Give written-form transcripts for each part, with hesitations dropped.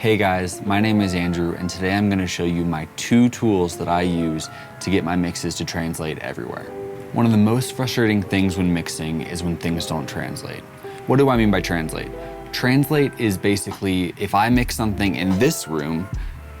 Hey guys, my name is Andrew, and today I'm going to show you my 2 tools that I use to get my mixes to translate everywhere. One of the most frustrating things when mixing is when things don't translate. What do I mean by translate? Translate is basically, if I mix something in this room,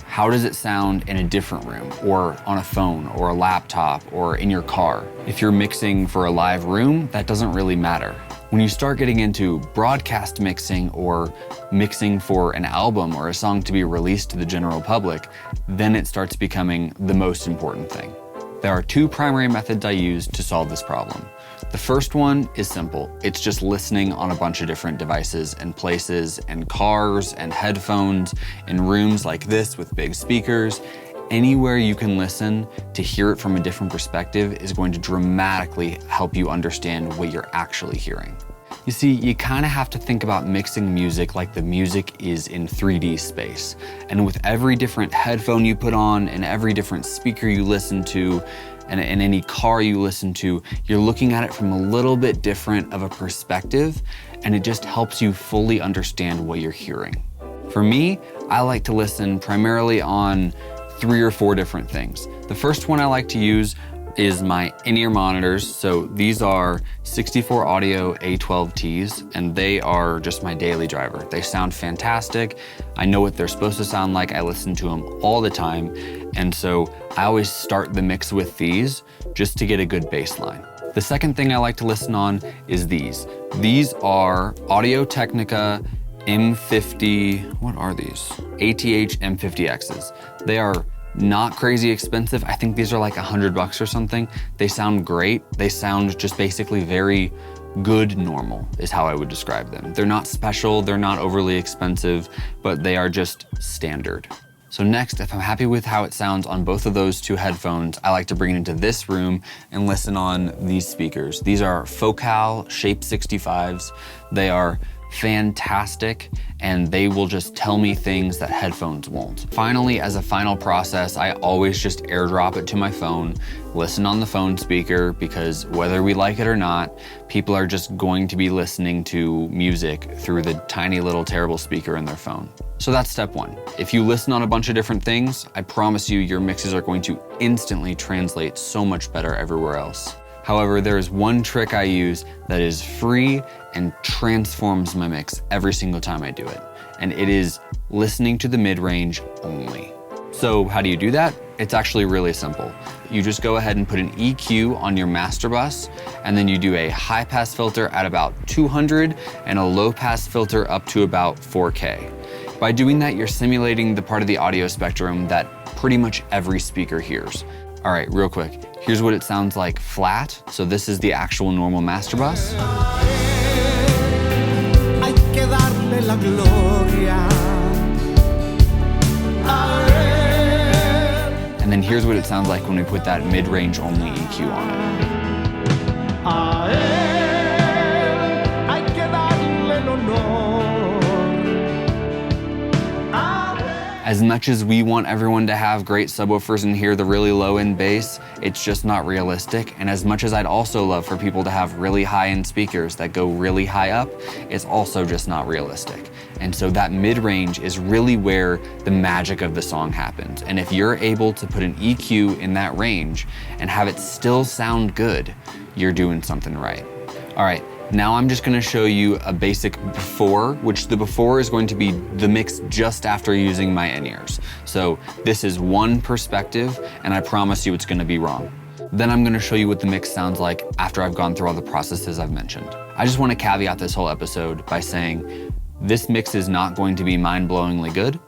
how does it sound in a different room, or on a phone, or a laptop, or in your car? If you're mixing for a live room, that doesn't really matter. When you start getting into broadcast mixing or mixing for an album or a song to be released to the general public, then it starts becoming the most important thing. There are 2 primary methods I use to solve this problem. The first one is simple. It's just listening on a bunch of different devices and places and cars and headphones in rooms like this with big speakers. Anywhere you can listen to hear it from a different perspective is going to dramatically help you understand what you're actually hearing. You see, you kind of have to think about mixing music like the music is in 3D space. And with every different headphone you put on and every different speaker you listen to and any car you listen to, you're looking at it from a little bit different of a perspective, and it just helps you fully understand what you're hearing. For me, I like to listen primarily on 3 or 4 different things. The first one I like to use is my in-ear monitors. So these are 64 audio A12Ts, and they are just my daily driver. They sound fantastic. I know what they're supposed to sound like. I listen to them all the time. And so I always start the mix with these just to get a good baseline. The second thing I like to listen on is these. These are Audio-Technica M50, what are these? ATH M50Xs. They are not crazy expensive. I think these are like $100 or something. They sound great. They sound just basically very good normal is how I would describe them. They're not special, they're not overly expensive, but they are just standard. So next, if I'm happy with how it sounds on both of those 2 headphones, I like to bring it into this room and listen on these speakers. These are Focal Shape 65s. They are fantastic, and they will just tell me things that headphones won't. Finally, as a final process, I always just airdrop it to my phone, listen on the phone speaker, because whether we like it or not, people are just going to be listening to music through the tiny little terrible speaker in their phone. So that's step 1. If you listen on a bunch of different things, I promise you your mixes are going to instantly translate so much better everywhere else. However, there is one trick I use that is free and transforms my mix every single time I do it. And it is listening to the mid-range only. So how do you do that? It's actually really simple. You just go ahead and put an EQ on your master bus, and then you do a high pass filter at about 200 and a low pass filter up to about 4K. By doing that, you're simulating the part of the audio spectrum that pretty much every speaker hears. All right, real quick, here's what it sounds like flat. So this is the actual normal master bus. And then here's what it sounds like when we put that mid-range only EQ on it. As much as we want everyone to have great subwoofers and hear the really low-end bass, it's just not realistic. And as much as I'd also love for people to have really high-end speakers that go really high up, it's also just not realistic. And so that mid-range is really where the magic of the song happens. And if you're able to put an EQ in that range and have it still sound good, you're doing something right. All right. Now I'm just gonna show you a basic before, which the before is going to be the mix just after using my in-ears. So this is one perspective, and I promise you it's gonna be wrong. Then I'm gonna show you what the mix sounds like after I've gone through all the processes I've mentioned. I just wanna caveat this whole episode by saying this mix is not going to be mind-blowingly good.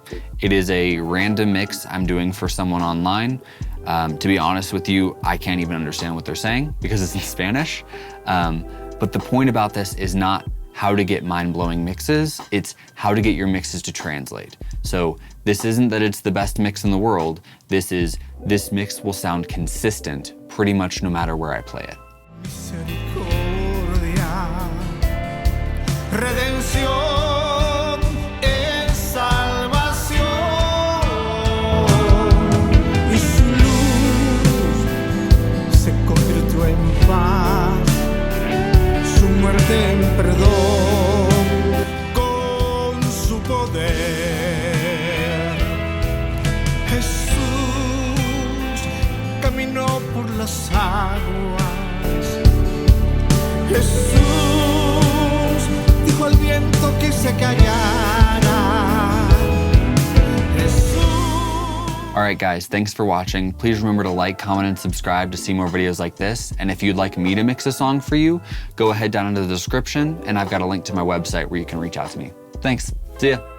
It is a random mix I'm doing for someone online. To be honest with you, I can't even understand what they're saying because it's in Spanish. But the point about this is not how to get mind-blowing mixes, it's how to get your mixes to translate. So this isn't that it's the best mix in the world, this mix will sound consistent pretty much no matter where I play it. En perdón con su poder. se callara. All right, guys, thanks for watching. Please remember to like, comment, and subscribe to see more videos like this. And if you'd like me to mix a song for you, go ahead down into the description, and I've got a link to my website where you can reach out to me. Thanks. See ya.